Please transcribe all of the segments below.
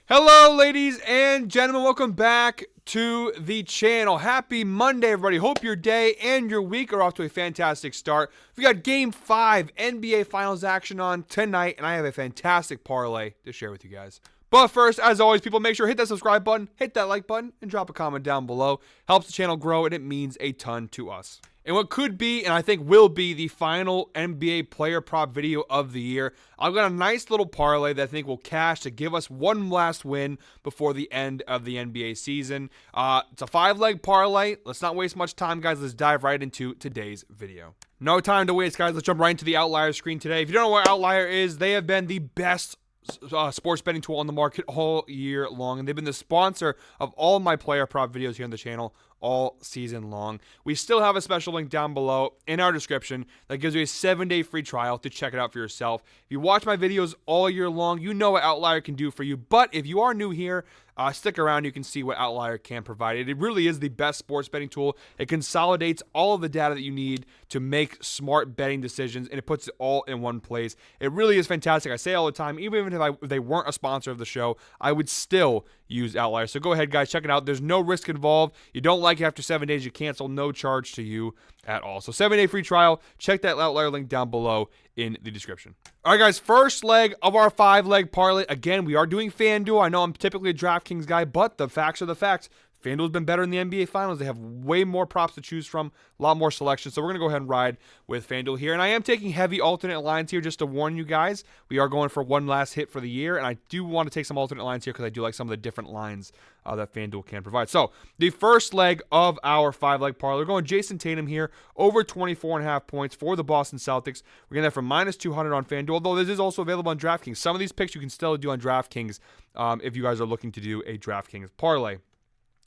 Hello, ladies and gentlemen. Welcome back to the channel. Happy Monday, everybody. Hope your day and your week are off to a fantastic start. We got Game 5 NBA Finals action on tonight, and I have a fantastic parlay to share with you guys. But first, as always, people, make sure to hit that subscribe button, hit that like button, and drop a comment down below. Helps the channel grow, and it means a ton to us. And what could be, and I think will be, the final NBA player prop video of the year. I've got a nice little parlay that I think will cash to give us one last win before the end of the NBA season. It's a 5-leg parlay. Let's not waste much time, guys. Let's dive right into today's video. No time to waste, guys. Let's jump right into the Outlier screen today. If you don't know what Outlier is, they have been the best sports betting tool on the market all year long, and they've been the sponsor of all my player prop videos here on the channel all season long. We still have a special link down below in our description that gives you a 7-day free trial to check it out for yourself. If you watch my videos all year long, you know what Outlier can do for you. But if you are new here, stick around. You can see what Outlier can provide. It really is the best sports betting tool. It consolidates all of the data that you need to make smart betting decisions, and it puts it all in one place. It really is fantastic. I say all the time, even if they weren't a sponsor of the show, I would still use Outlier. So go ahead, guys, check it out. There's no risk involved. You don't like it after 7 days, you cancel. No charge to you at all. So 7-day free trial. Check that Outlier link down below in the description. All right, guys, first leg of our 5-leg parlay. Again, we are doing FanDuel. I know I'm typically a DraftKings guy, but the facts are the facts. FanDuel's been better in the NBA Finals. They have way more props to choose from, a lot more selection. So we're going to go ahead and ride with FanDuel here. And I am taking heavy alternate lines here just to warn you guys. We are going for one last hit for the year, and I do want to take some alternate lines here because I do like some of the different lines that FanDuel can provide. So the first leg of our 5-leg parlay, we're going Jason Tatum here, over 24.5 points for the Boston Celtics. We're getting that from minus 200 on FanDuel, although this is also available on DraftKings. Some of these picks you can still do on DraftKings if you guys are looking to do a DraftKings parlay.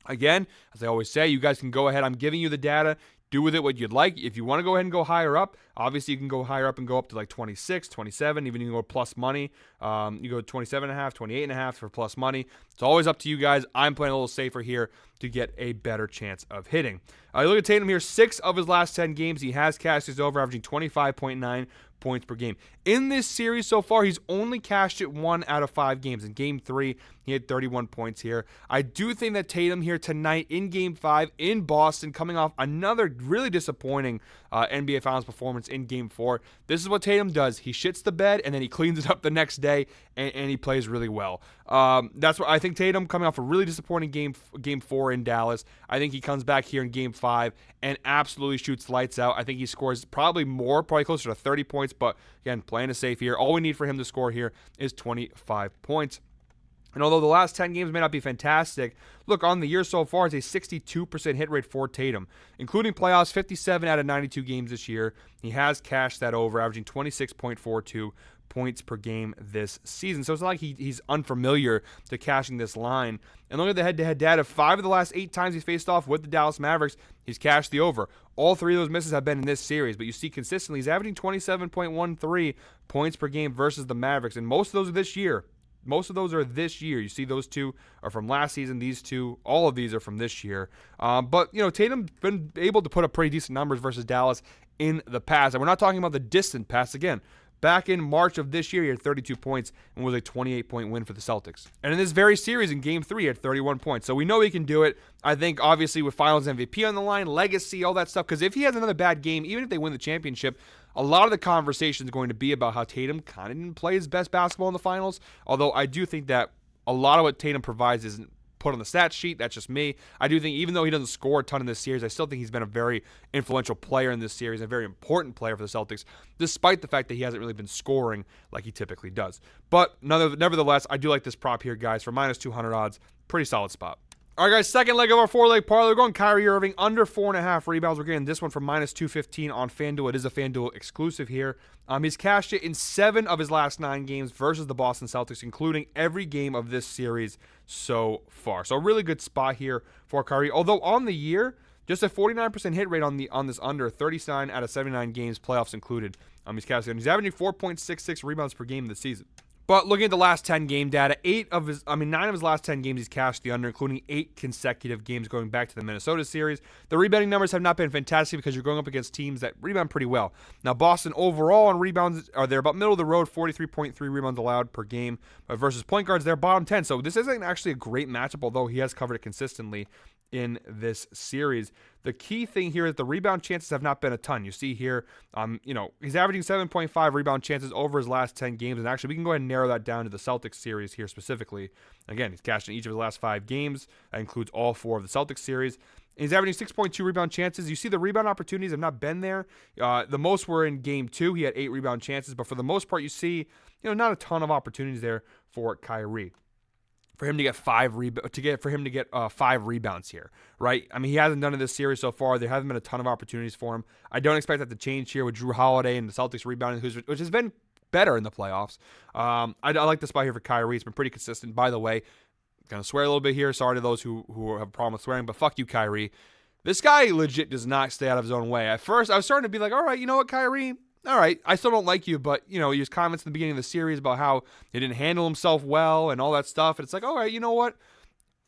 Again, as I always say, you guys can go ahead. I'm giving you the data. Do with it what you'd like. If you want to go ahead and go higher up, obviously you can go higher up and go up to like 26, 27, even you can go plus money. You go 27.5, 28.5 for plus money. It's always up to you guys. I'm playing a little safer here to get a better chance of hitting. You look at Tatum here, 6 of his last 10 games, he has cashed his over, averaging 25.9 points per game. In this series so far, he's only cashed it 1 out of 5 games. In Game 3, he had 31 points here. I do think that Tatum here tonight in Game 5 in Boston, coming off another really disappointing NBA Finals performance in Game 4. This is what Tatum does. He shits the bed, and then he cleans it up the next day, and he plays really well. That's what I think. Tatum coming off a really disappointing Game 4 in Dallas. I think he comes back here in Game 5 and absolutely shoots lights out. I think he scores probably closer to 30 points, but again, playing it safe here. All we need for him to score here is 25 points. And although the last 10 games may not be fantastic, look, on the year so far, it's a 62% hit rate for Tatum, including playoffs, 57 out of 92 games this year. He has cashed that over, averaging 26.42 points per game this season. So it's not like he's unfamiliar to cashing this line. And look at the head-to-head data. 5 of the last 8 times he's faced off with the Dallas Mavericks, he's cashed the over. All 3 of those misses have been in this series, but you see consistently he's averaging 27.13 points per game versus the Mavericks, and most of those are this year. You see those 2 are from last season. These 2, all of these are from this year. But, Tatum's been able to put up pretty decent numbers versus Dallas in the past. And we're not talking about the distant past. Again, back in March of this year, he had 32 points and was a 28-point win for the Celtics. And in this very series, in Game 3, he had 31 points. So we know he can do it. I think, obviously, with Finals MVP on the line, legacy, all that stuff, because if he has another bad game, even if they win the championship, a lot of the conversation is going to be about how Tatum kind of didn't play his best basketball in the finals, although I do think that a lot of what Tatum provides isn't put on the stat sheet. That's just me. I do think even though he doesn't score a ton in this series, I still think he's been a very influential player in this series, a very important player for the Celtics, despite the fact that he hasn't really been scoring like he typically does. But nevertheless, I do like this prop here, guys, for minus 200 odds. Pretty solid spot. All right, guys, second leg of our 4-leg parlay. We're going Kyrie Irving, under 4.5 rebounds. We're getting this one from minus 215 on FanDuel. It is a FanDuel exclusive here. He's cashed it in 7 of his last 9 games versus the Boston Celtics, including every game of this series so far. So a really good spot here for Kyrie. Although on the year, just a 49% hit rate on this under, 39 out of 79 games, playoffs included. He's cashed it. He's averaging 4.66 rebounds per game this season. But looking at the last 10 game data, 9 of his last 10 games he's cashed the under, including 8 consecutive games going back to the Minnesota series. The rebounding numbers have not been fantastic because you're going up against teams that rebound pretty well. Now, Boston overall on rebounds they're about middle of the road, 43.3 rebounds allowed per game, but versus point guards, they're bottom 10. So this isn't actually a great matchup, although he has covered it consistently in this series. The key thing here is the rebound chances have not been a ton. You see here, he's averaging 7.5 rebound chances over his last 10 games, and actually we can go ahead and narrow that down to the Celtics series here specifically. Again, he's cashed in each of his last 5 games. That includes all 4 of the Celtics series. He's averaging 6.2 rebound chances. You see the rebound opportunities have not been there. The most were in game 2. He had 8 rebound chances, but for the most part, you see, not a ton of opportunities there for Kyrie. For him to get 5 rebounds here, right? I mean, he hasn't done it this series so far. There haven't been a ton of opportunities for him. I don't expect that to change here with Jrue Holiday and the Celtics rebounding, which has been better in the playoffs. I like the spot here for Kyrie. It's been pretty consistent. By the way, going to swear a little bit here. Sorry to those who have a problem with swearing, but fuck you, Kyrie. This guy legit does not stay out of his own way. At first, I was starting to be like, all right, you know what, Kyrie? All right, I still don't like you, but, his comments in the beginning of the series about how he didn't handle himself well and all that stuff. And it's like, all right, you know what?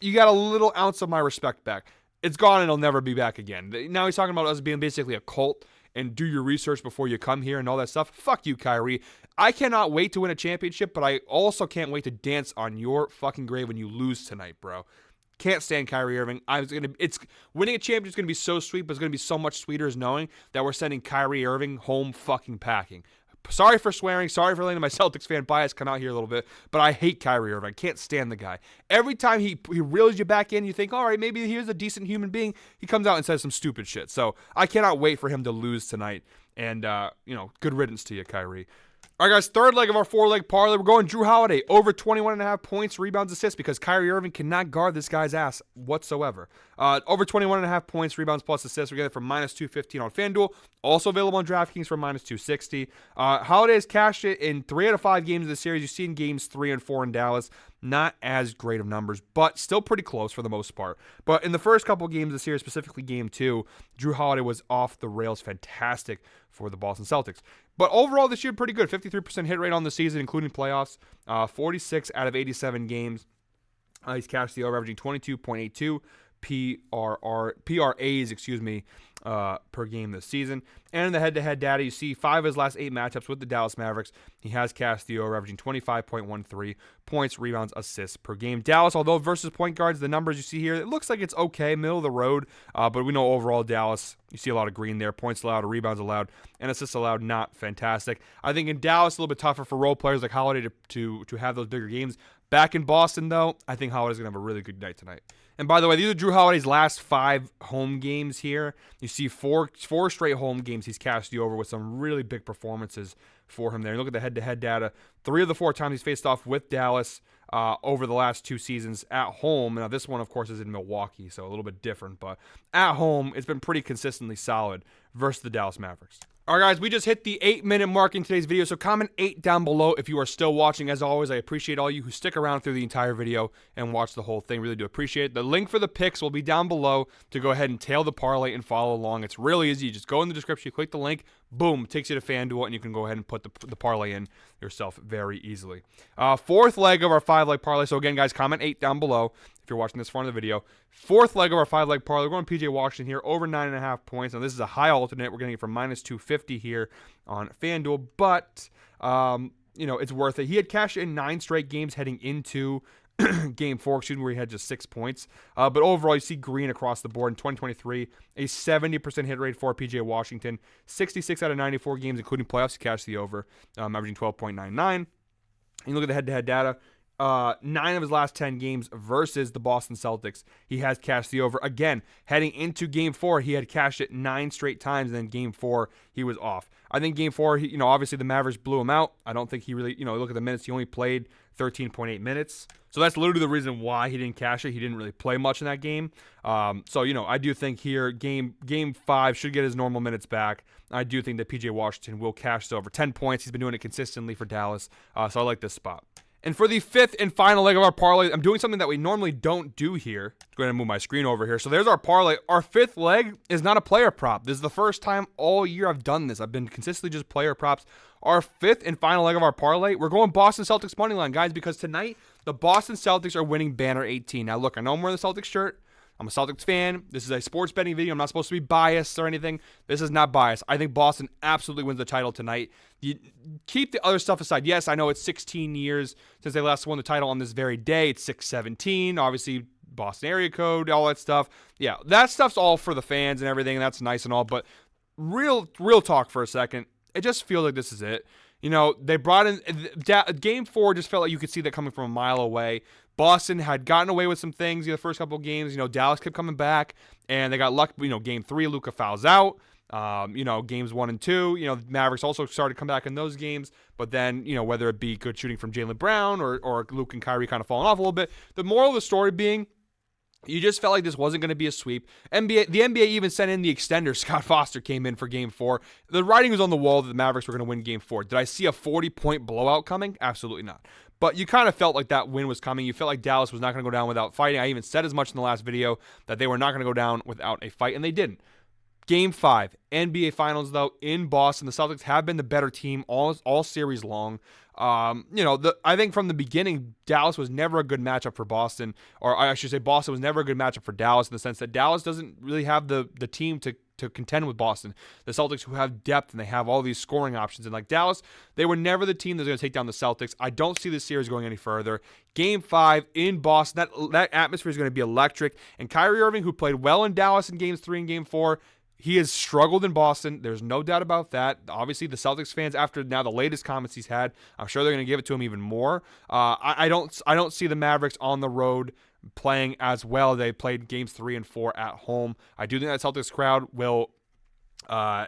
You got a little ounce of my respect back. It's gone and it'll never be back again. Now he's talking about us being basically a cult and do your research before you come here and all that stuff. Fuck you, Kyrie. I cannot wait to win a championship, but I also can't wait to dance on your fucking grave when you lose tonight, bro. Can't stand Kyrie Irving. It's winning a championship is going to be so sweet, but it's going to be so much sweeter as knowing that we're sending Kyrie Irving home fucking packing. Sorry for swearing. Sorry for letting my Celtics fan bias come out here a little bit, but I hate Kyrie Irving. I can't stand the guy. Every time he reels you back in, you think, all right, maybe he's a decent human being. He comes out and says some stupid shit. So I cannot wait for him to lose tonight. And, good riddance to you, Kyrie. All right, guys, third leg of our 4-leg parlay. We're going Jrue Holiday, over 21.5 points, rebounds, assists, because Kyrie Irving cannot guard this guy's ass whatsoever. Over 21.5 points, rebounds, plus assists. We get it for -215 on FanDuel. Also available on DraftKings for -260. Holiday has cashed it in 3 out of 5 games of the series. You've seen games 3 and 4 in Dallas. Not as great of numbers, but still pretty close for the most part. But in the first couple games of the series, specifically game 2, Jrue Holiday was off the rails, fantastic for the Boston Celtics. But overall this year, pretty good. 53% hit rate on the season, including playoffs. 46 out of 87 games. He's cashed the over, averaging 22.82 PRAs, per game this season. And in the head-to-head data, you see 5 of his last 8 matchups with the Dallas Mavericks. He has cashed the over, averaging 25.13 points, rebounds, assists per game. Dallas, although versus point guards, the numbers you see here, it looks like it's okay, middle of the road. But we know overall Dallas, you see a lot of green there. Points allowed, rebounds allowed, and assists allowed, not fantastic. I think in Dallas, a little bit tougher for role players like Holiday to have those bigger games. Back in Boston, though, I think Holiday's going to have a really good night tonight. And by the way, these are Jrue Holiday's last 5 home games here. You see 4 straight home games he's cashed the over with some really big performances for him there. And look at the head-to-head data. 3 of the 4 times he's faced off with Dallas over the last 2 seasons at home. Now, this one, of course, is in Milwaukee, so a little bit different. But at home, it's been pretty consistently solid versus the Dallas Mavericks. All right, guys, we just hit the 8-minute mark in today's video, so comment 8 down below if you are still watching. As always, I appreciate all you who stick around through the entire video and watch the whole thing. Really do appreciate it. The link for the picks will be down below to go ahead and tail the parlay and follow along. It's really easy. You just go in the description, you click the link, boom, takes you to FanDuel, and you can go ahead and put the parlay in yourself very easily. 4th leg of our 5-leg parlay. So again, guys, comment 8 down below if you're watching this far in the video. 4th leg of our 5-leg parlay. We're going PJ Washington here, over 9.5 points. Now, this is a high alternate. We're getting it for -250 here on FanDuel, but, it's worth it. He had cashed in 9 straight games heading into game 4, where he had just 6 points. But overall, you see green across the board in 2023. A 70% hit rate for PJ Washington. 66 out of 94 games, including playoffs, he cashed the over, averaging 12.99. You look at the head-to-head data. 9 of his last 10 games versus the Boston Celtics, he has cashed the over. Again, heading into Game 4, he had cashed it 9 straight times, and then Game 4, he was off. I think Game 4, obviously the Mavericks blew him out. I don't think he really, look at the minutes, he only played 13.8 minutes. So that's literally the reason why he didn't cash it. He didn't really play much in that game. I do think here, Game 5 should get his normal minutes back. I do think that PJ Washington will cash this over 10 points. He's been doing it consistently for Dallas, so I like this spot. And for the fifth and final leg of our parlay, I'm doing something that we normally don't do here. I'm going to move my screen over here. So there's our parlay. Our fifth leg is not a player prop. This is the first time all year I've done this. I've been consistently just player props. Our fifth and final leg of our parlay, we're going Boston Celtics money line, guys, because tonight the Boston Celtics are winning banner 18. Now, look, I know I'm wearing the Celtics shirt. I'm a Celtics fan. This is a sports betting video. I'm not supposed to be biased or anything. This is not biased. I think Boston absolutely wins the title tonight. You keep the other stuff aside. Yes, I know it's 16 years since they last won the title on this very day. It's 6/17. Obviously, Boston area code, all that stuff. Yeah, that stuff's all for the fans and everything. And that's nice and all. But real talk for a second. It just feels like this is it. You know, they brought in Game 4. Just felt like you could see that coming from a mile away. Boston had gotten away with some things in the first couple of games. You know, Dallas kept coming back, and they got lucky. You know, Game 3, Luka fouls out. You know, games 1 and 2. You know, Mavericks also started to come back in those games. But then, you know, whether it be good shooting from Jaylen Brown or Luke and Kyrie kind of falling off a little bit. The moral of the story being, you just felt like this wasn't going to be a sweep. The NBA even sent in the extender. Scott Foster came in for Game 4. The writing was on the wall that the Mavericks were going to win Game 4. Did I see a 40-point blowout coming? Absolutely not. But you kind of felt like that win was coming. You felt like Dallas was not going to go down without fighting. I even said as much in the last video that they were not going to go down without a fight, and they didn't. Game 5, NBA Finals, though, in Boston. The Celtics have been the better team all series long. You know, I think from the beginning, Dallas was never a good matchup for Boston. Or I should say Boston was never a good matchup for Dallas in the sense that Dallas doesn't really have the team to contend with Boston. The Celtics, who have depth and they have all these scoring options. And like Dallas, they were never the team that's going to take down the Celtics. I don't see this series going any further. Game 5 in Boston, that atmosphere is going to be electric. And Kyrie Irving, who played well in Dallas in Games 3 and Game 4, he has struggled in Boston. There's no doubt about that. Obviously, the Celtics fans, after now the latest comments he's had, I'm sure they're going to give it to him even more. I don't see the Mavericks on the road playing as well. They played Games 3 and 4 at home. I do think that Celtics crowd will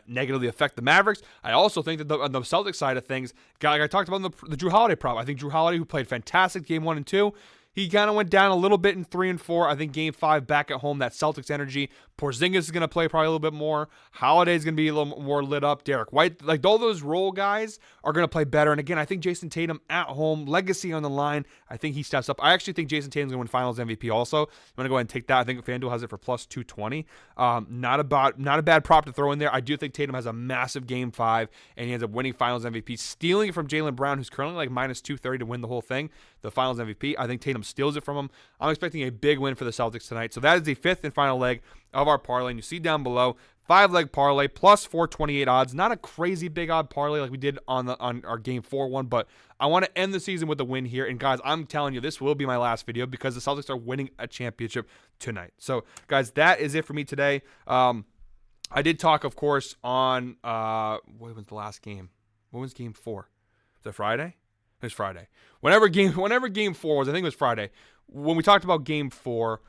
negatively affect the Mavericks. I also think that on the Celtics side of things, like I talked about the Drew Holiday prop, I think Drew Holiday, who played fantastic Game 1 and 2, he kind of went down a little bit in 3 and 4. I think Game 5 back at home, that Celtics energy. Porzingis is going to play probably a little bit more. Holiday is going to be a little more lit up. Derek White, like all those role guys are going to play better. And again, I think Jason Tatum at home, legacy on the line. I think he steps up. I actually think Jason Tatum's going to win Finals MVP also. I'm going to go ahead and take that. I think FanDuel has it for plus 220. Not a bad prop to throw in there. I do think Tatum has a massive Game 5, and he ends up winning Finals MVP, stealing it from Jaylen Brown, who's currently like minus 230 to win the whole thing, the Finals MVP. I think Tatum steals it from him. I'm expecting a big win for the Celtics tonight. So that is the fifth and final leg of our parlay. And you see down below, 5-leg parlay plus 428 odds. Not a crazy big odd parlay like we did on our Game 4 one, but I want to end the season with a win here. And guys, I'm telling you, this will be my last video because the Celtics are winning a championship tonight. So guys, that is it for me today. I did talk, of course, on what was the last game? What was Game 4? Was it Friday? It was Friday. Whenever Game 4 was, I think it was Friday. When we talked about Game 4,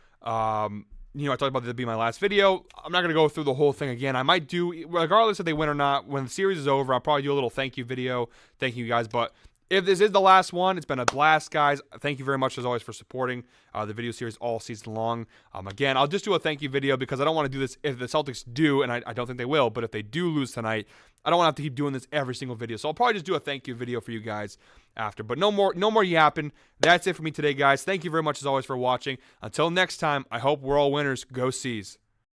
you know, I talked about this being my last video. I'm not going to go through the whole thing again. I might do, regardless if they win or not, when the series is over, I'll probably do a little thank you video. Thank you guys. But if this is the last one, it's been a blast, guys. Thank you very much, as always, for supporting the video series all season long. Again, I'll just do a thank you video because I don't want to do this if the Celtics do, and I don't think they will, but if they do lose tonight, I don't want to have to keep doing this every single video. So I'll probably just do a thank you video for you guys after. But no more yapping. That's it for me today, guys. Thank you very much, as always, for watching. Until next time, I hope we're all winners. Go Seas.